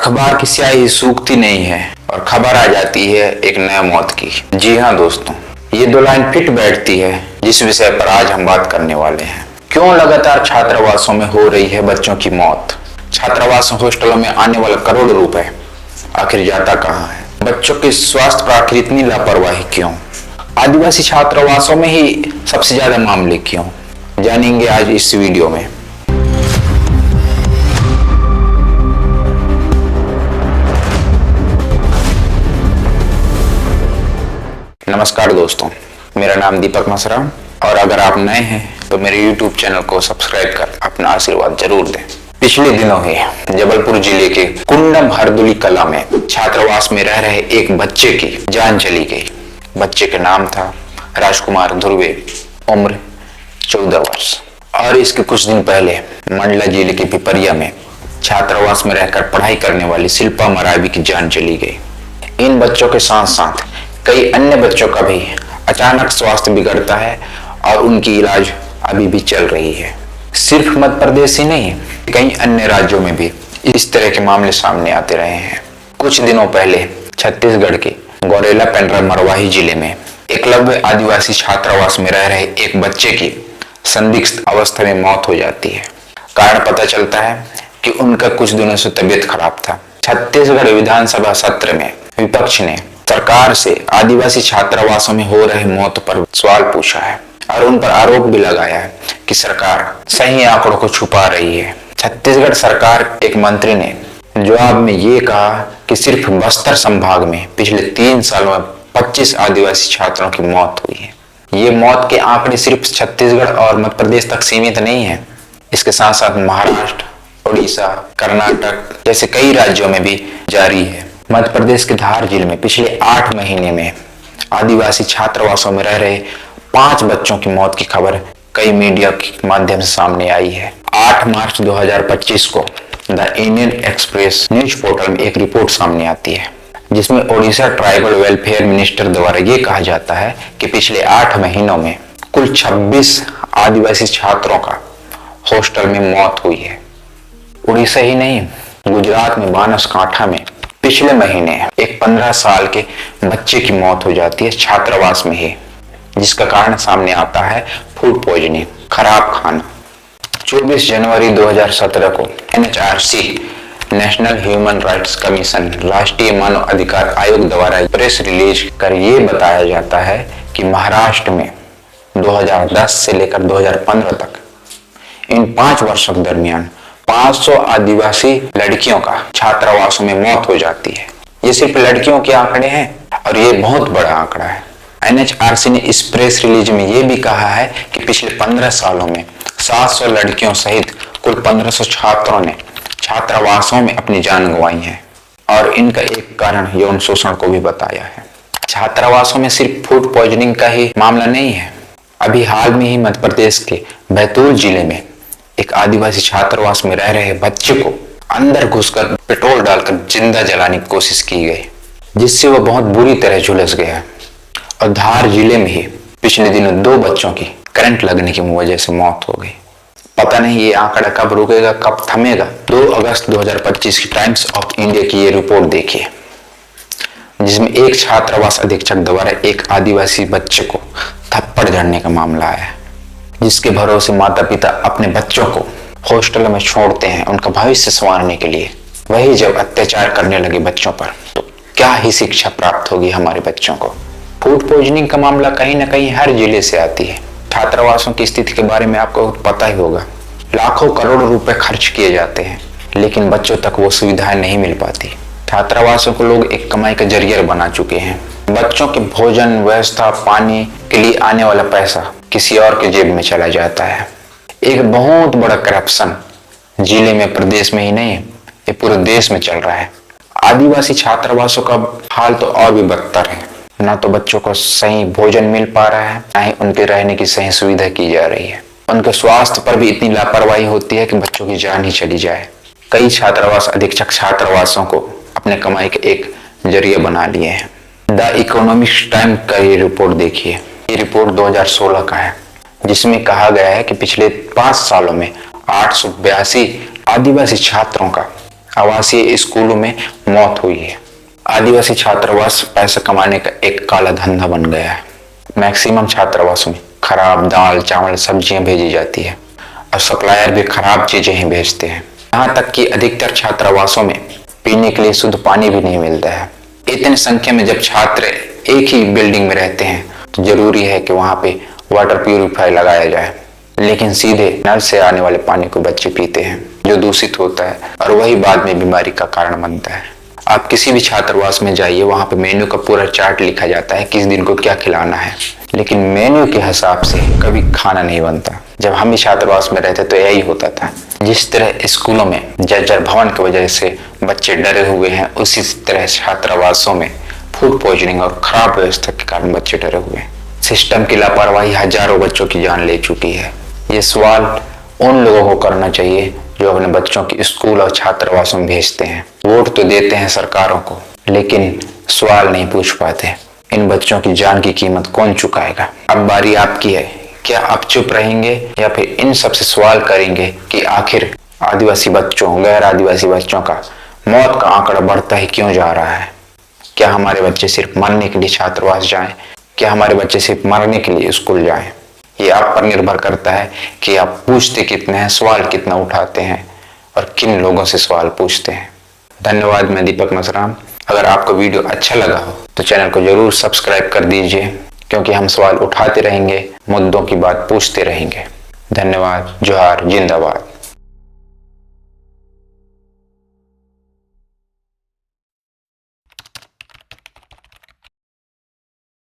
अखबार की स्याही सूखती नहीं है और खबर आ जाती है एक नए मौत की। जी हाँ दोस्तों, ये दो लाइन फिट बैठती है जिस विषय पर आज हम बात करने वाले हैं। क्यों लगातार छात्रावासों में हो रही है बच्चों की मौत? छात्रावास हॉस्टलों में आने वाला करोड़ों रुपए आखिर जाता कहाँ है? बच्चों के स्वास्थ्य पर आखिर इतनी लापरवाही क्यों? आदिवासी छात्रावासों में ही सबसे ज्यादा मामले क्यों? जानेंगे आज इस वीडियो में। नमस्कार दोस्तों, मेरा नाम दीपक मसरा और अगर आप नए हैं तो मेरे YouTube चैनल को सब्सक्राइब कर अपना आशीर्वाद जरूर दें। पिछले दिनों ही जबलपुर जिले के कुंडम हरदुली कला में छात्रावास में रह रहे एक बच्चे की जान चली गई। बच्चे का नाम था राजकुमार धुर्वे, उम्र 14 वर्ष। और इसके कुछ दिन पहले मंडला जिले के पिपरिया में छात्रावास में रहकर पढ़ाई करने वाली शिल्पा मरावी की जान चली गई। इन बच्चों के साथ साथ कई अन्य बच्चों का भी अचानक स्वास्थ्य बिगड़ता है और उनकी इलाज अभी भी चल रही है। सिर्फ मध्य प्रदेश ही नहीं, कई अन्य राज्यों में भी इस तरह के मामले सामने आते रहे हैं। कुछ दिनों पहले छत्तीसगढ़ के गौरेला पेंड्रा मरवाही जिले में एकलव्य आदिवासी छात्रावास में रह रहे एक बच्चे की संदिग्ध अवस्था में मौत हो जाती है। कारण पता चलता है कि उनका कुछ दिनों से तबीयत खराब था। छत्तीसगढ़ विधानसभा सत्र में विपक्ष ने सरकार से आदिवासी छात्रावासों में हो रहे मौत पर सवाल पूछा है और उन पर आरोप भी लगाया है कि सरकार सही आंकड़ों को छुपा रही है। छत्तीसगढ़ सरकार एक मंत्री ने जवाब में ये कहा कि सिर्फ बस्तर संभाग में पिछले 3 सालों में 25 आदिवासी छात्रों की मौत हुई है। ये मौत के आंकड़े सिर्फ छत्तीसगढ़ और मध्य प्रदेश तक सीमित नहीं है, इसके साथ साथ महाराष्ट्र, उड़ीसा, कर्नाटक जैसे कई राज्यों में भी जारी है। मध्य प्रदेश के धार जिले में पिछले 8 महीने में आदिवासी छात्रावासों में रह रहे 5 बच्चों की मौत की खबर कई मीडिया के माध्यम से सामने आई है। 8 मार्च 2025 को the Indian express news portal में एक रिपोर्ट सामने आती है जिसमें ओडिशा ट्राइबल वेलफेयर मिनिस्टर द्वारा ये कहा जाता है कि पिछले 8 महीनों में कुल 26 आदिवासी छात्रों का हॉस्टल में मौत हुई है। उड़ीसा ही नहीं, गुजरात में बनासकांठा में पिछले महीने एक 15 साल के बच्चे की मौत हो जाती है छात्रावास में ही, जिसका कारण सामने आता है फूड पॉइजनिंग, खराब खाना। 24 जनवरी 2017 को NHRC national human rights commission, राष्ट्रीय मानव अधिकार आयोग द्वारा प्रेस रिलीज कर ये बताया जाता है कि महाराष्ट्र में 2010 से लेकर 2015 तक इन 5 वर्षों के दरमियान 500 आदिवासी लड़कियों का छात्रावासों में मौत हो जाती है। ये सिर्फ लड़कियों के आंकड़े हैं और ये बहुत बड़ा आंकड़ा है। NHRC ने इस प्रेस रिलीज में ये भी कहा है कि पिछले 15 सालों में 700 लड़कियों सहित कुल 1500 छात्रों ने छात्रावासों में अपनी जान गंवाई है और इनका एक कारण यौन शोषण को भी बताया है। छात्रावासों में सिर्फ फूड पॉइजनिंग का ही मामला नहीं है। अभी हाल में ही मध्य प्रदेश के बैतूल जिले में एक आदिवासी छात्रावास में रह रहे बच्चे को अंदर घुसकर पेट्रोल डालकर जिंदा जलाने की कोशिश की गई, जिससे वह बहुत बुरी तरह झुलस गया। और धार जिले में ही पिछले दिनों 2 बच्चों की करंट लगने की वजह से मौत हो गई। पता नहीं ये आंकड़ा कब रुकेगा, कब थमेगा। 2 अगस्त 2025 की टाइम्स ऑफ इंडिया की ये रिपोर्ट देखिए, जिसमें एक छात्रावास अधीक्षक द्वारा एक आदिवासी बच्चे को थप्पड़ जड़ने का मामला आया, जिसके भरोसे माता पिता अपने बच्चों को हॉस्टल में छोड़ते हैं उनका भविष्य संवारने के लिए। वही जब अत्याचार करने लगे बच्चों पर तो क्या ही शिक्षा प्राप्त होगी हमारे बच्चों को। फूड पॉइजनिंग का मामला कहीं ना कहीं हर जिले से आती है। छात्रावासों की स्थिति के बारे में आपको पता ही होगा। लाखों करोड़ों रुपए खर्च किए जाते हैं लेकिन बच्चों तक वो सुविधाएं नहीं मिल पाती। छात्रावासों को लोग एक कमाई का जरिया बना चुके हैं। बच्चों के भोजन, व्यवस्था, पानी के लिए आने वाला पैसा किसी और के जेब में चला जाता है। एक बहुत बड़ा करप्शन जिले में, प्रदेश में ही नहीं, ये पूरे देश में चल रहा है। आदिवासी छात्रावासों का हाल तो और भी बदतर है। ना तो बच्चों को सही भोजन मिल पा रहा है, ना ही उनके रहने की सही सुविधा की जा रही है। उनके स्वास्थ्य पर भी इतनी लापरवाही होती है कि बच्चों की जान ही चली जाए। कई छात्रावास अधीक्षक छात्रावासों को अपने कमाई का एक जरिया बना लिए हैं। द इकोनॉमिक्स टाइम का ये रिपोर्ट देखिए। ये रिपोर्ट 2016 का है, जिसमें कहा गया है कि पिछले 5 सालों में 882 आदिवासी छात्रों का आवासीय स्कूलों में मौत हुई है। आदिवासी छात्रावास पैसा कमाने का एक काला धंधा बन गया है। मैक्सिमम छात्रावासों में खराब दाल चावल सब्जियां भेजी जाती है और सप्लायर भी खराब चीजें ही भेजते हैं। यहाँ तक कि अधिकतर छात्रावासों में पीने के लिए शुद्ध पानी भी नहीं मिलता है। इतनी संख्या में जब छात्र एक ही बिल्डिंग में रहते हैं तो जरूरी है कि वहां पे वाटर प्यूरिफायर लगाया जाए, लेकिन सीधे नल से आने वाले पानी को बच्चे पीते हैं जो दूषित होता है और वही बाद में बीमारी का कारण बनता है। आप किसी भी छात्रावास में जाइए, वहां पे मेन्यू का पूरा चार्ट लिखा जाता है किस दिन को क्या खिलाना है, लेकिन मेन्यू के हिसाब से कभी खाना नहीं बनता। जब हम भी छात्रावास में रहते तो यही होता था। जिस तरह स्कूलों में जर्जर भवन की वजह से बच्चे डरे हुए हैं, उसी तरह छात्रावासों में फूड पॉइजनिंग और खराब व्यवस्था के कारण बच्चे डरे हुए हैं। सिस्टम की लापरवाही हजारों बच्चों की जान ले चुकी है। ये सवाल उन लोगों को करना चाहिए जो अपने बच्चों की स्कूल और छात्रावासों में भेजते हैं। वोट तो देते हैं सरकारों को, लेकिन सवाल नहीं पूछ पाते। इन बच्चों की जान की कीमत कौन चुकाएगा? अब बारी आपकी है। क्या आप चुप रहेंगे या फिर इन सब से सवाल करेंगे कि आखिर आदिवासी बच्चों, गैर आदिवासी बच्चों का मौत का आंकड़ा बढ़ता ही क्यों जा रहा है? क्या हमारे बच्चे सिर्फ मरने के लिए छात्रावास जाएं? क्या हमारे बच्चे सिर्फ मरने के लिए स्कूल जाएं? ये आप पर निर्भर करता है कि आप पूछते कितने हैं, सवाल कितना उठाते हैं और किन लोगों से सवाल पूछते हैं। धन्यवाद। मैं दीपक मसराम। अगर आपको वीडियो अच्छा लगा हो तो चैनल को जरूर सब्सक्राइब कर दीजिए, क्योंकि हम सवाल उठाते रहेंगे, मुद्दों की बात पूछते रहेंगे। धन्यवाद। जोहार, जिंदाबाद।